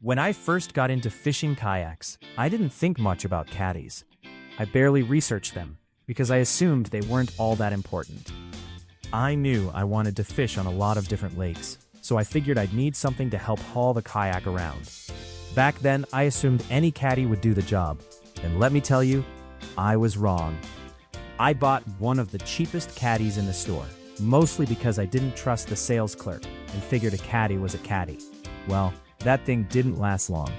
When I first got into fishing kayaks, I didn't think much about caddies. I barely researched them, because I assumed they weren't all that important. I knew I wanted to fish on a lot of different lakes, so I figured I'd need something to help haul the kayak around. Back then, I assumed any caddy would do the job, and let me tell you, I was wrong. I bought one of the cheapest caddies in the store, mostly because I didn't trust the sales clerk and figured a caddy was a caddy. Well, that thing didn't last long.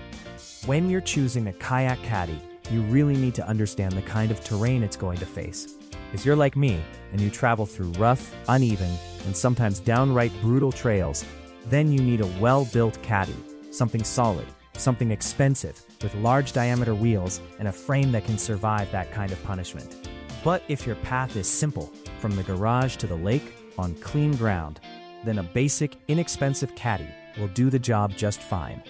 When you're choosing a kayak caddy, you really need to understand the kind of terrain it's going to face. If you're like me, and you travel through rough, uneven, and sometimes downright brutal trails, then you need a well-built caddy, something solid, something expensive, with large diameter wheels and a frame that can survive that kind of punishment. But if your path is simple, from the garage to the lake, on clean ground, then a basic, inexpensive caddy will do the job just fine.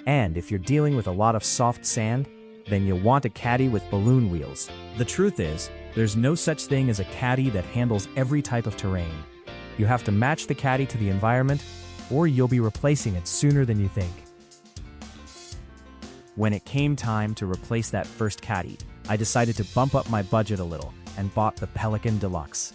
And if you're dealing with a lot of soft sand, then you'll want a caddy with balloon wheels. The truth is, there's no such thing as a caddy that handles every type of terrain. You have to match the caddy to the environment, or you'll be replacing it sooner than you think. When it came time to replace that first caddy, I decided to bump up my budget a little and bought the Pelican Deluxe.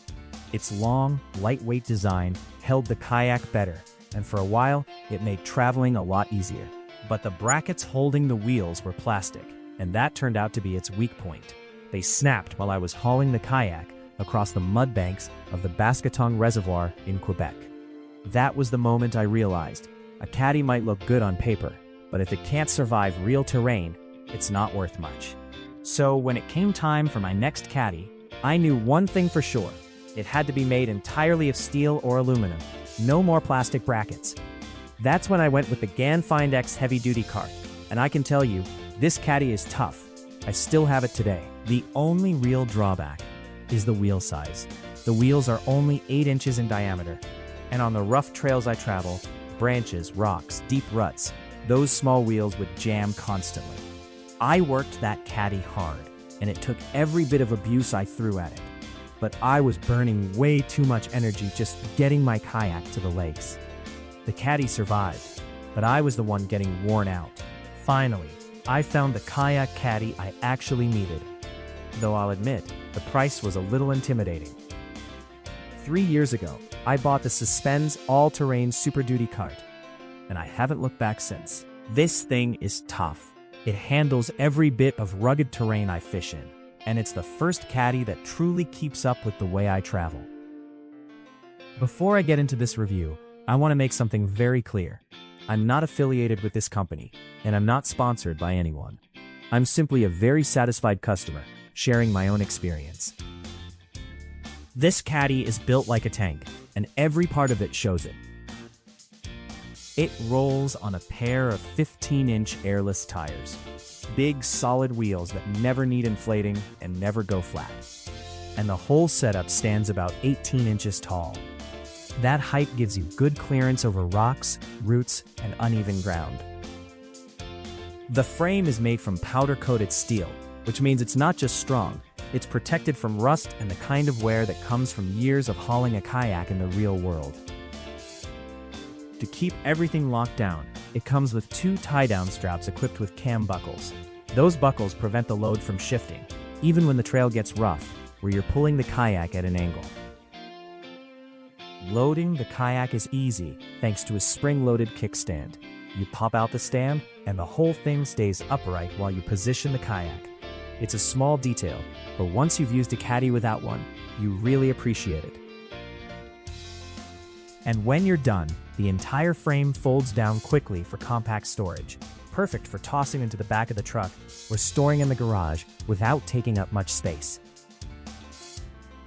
Its long, lightweight design held the kayak better, and for a while, it made traveling a lot easier. But the brackets holding the wheels were plastic, and that turned out to be its weak point. They snapped while I was hauling the kayak across the mud banks of the Bascatong Reservoir in Quebec. That was the moment I realized a caddy might look good on paper, but if it can't survive real terrain, it's not worth much. So when it came time for my next caddy, I knew one thing for sure. It had to be made entirely of steel or aluminum. No more plastic brackets. That's when I went with the Ganfind X heavy-duty cart, and I can tell you, this caddy is tough. I still have it today. The only real drawback is the wheel size. The wheels are only 8 inches in diameter, and on the rough trails I travel, branches, rocks, deep ruts, those small wheels would jam constantly. I worked that caddy hard, and it took every bit of abuse I threw at it. But I was burning way too much energy just getting my kayak to the lakes. The caddy survived, but I was the one getting worn out. Finally, I found the kayak caddy I actually needed. Though I'll admit, the price was a little intimidating. 3 years ago, I bought the Suspends all-terrain Super Duty cart, and I haven't looked back since. This thing is tough. It handles every bit of rugged terrain I fish in, and it's the first caddy that truly keeps up with the way I travel. Before I get into this review, I want to make something very clear. I'm not affiliated with this company, and I'm not sponsored by anyone. I'm simply a very satisfied customer, sharing my own experience. This caddy is built like a tank, and every part of it shows it. It rolls on a pair of 15-inch airless tires. Big, solid wheels that never need inflating and never go flat. And the whole setup stands about 18 inches tall. That height gives you good clearance over rocks, roots, and uneven ground. The frame is made from powder-coated steel, which means it's not just strong, it's protected from rust and the kind of wear that comes from years of hauling a kayak in the real world. To keep everything locked down, it comes with 2 tie-down straps equipped with cam buckles. Those buckles prevent the load from shifting, even when the trail gets rough, where you're pulling the kayak at an angle. Loading the kayak is easy thanks to a spring-loaded kickstand. You pop out the stand, and the whole thing stays upright while you position the kayak. It's a small detail, but once you've used a caddy without one, you really appreciate it. And when you're done, the entire frame folds down quickly for compact storage, perfect for tossing into the back of the truck or storing in the garage without taking up much space.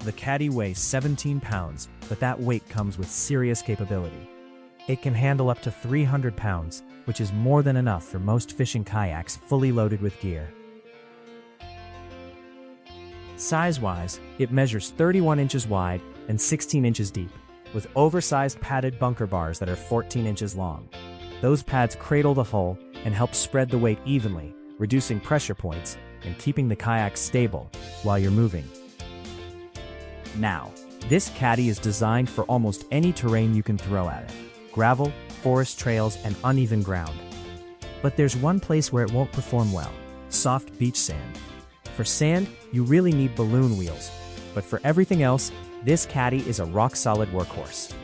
The caddy weighs 17 pounds, but that weight comes with serious capability. It can handle up to 300 pounds, which is more than enough for most fishing kayaks fully loaded with gear. Size-wise, it measures 31 inches wide and 16 inches deep, with oversized padded bunker bars that are 14 inches long. Those pads cradle the hull and help spread the weight evenly, reducing pressure points and keeping the kayak stable while you're moving. Now, this caddy is designed for almost any terrain you can throw at it: gravel, forest trails, and uneven ground. But there's one place where it won't perform well: soft beach sand. For sand, you really need balloon wheels. But for everything else, this caddy is a rock-solid workhorse.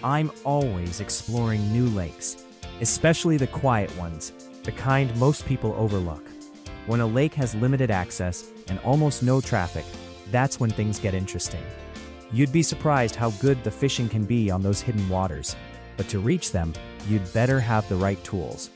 I'm always exploring new lakes, especially the quiet ones, the kind most people overlook. When a lake has limited access and almost no traffic, that's when things get interesting. You'd be surprised how good the fishing can be on those hidden waters, but to reach them, you'd better have the right tools.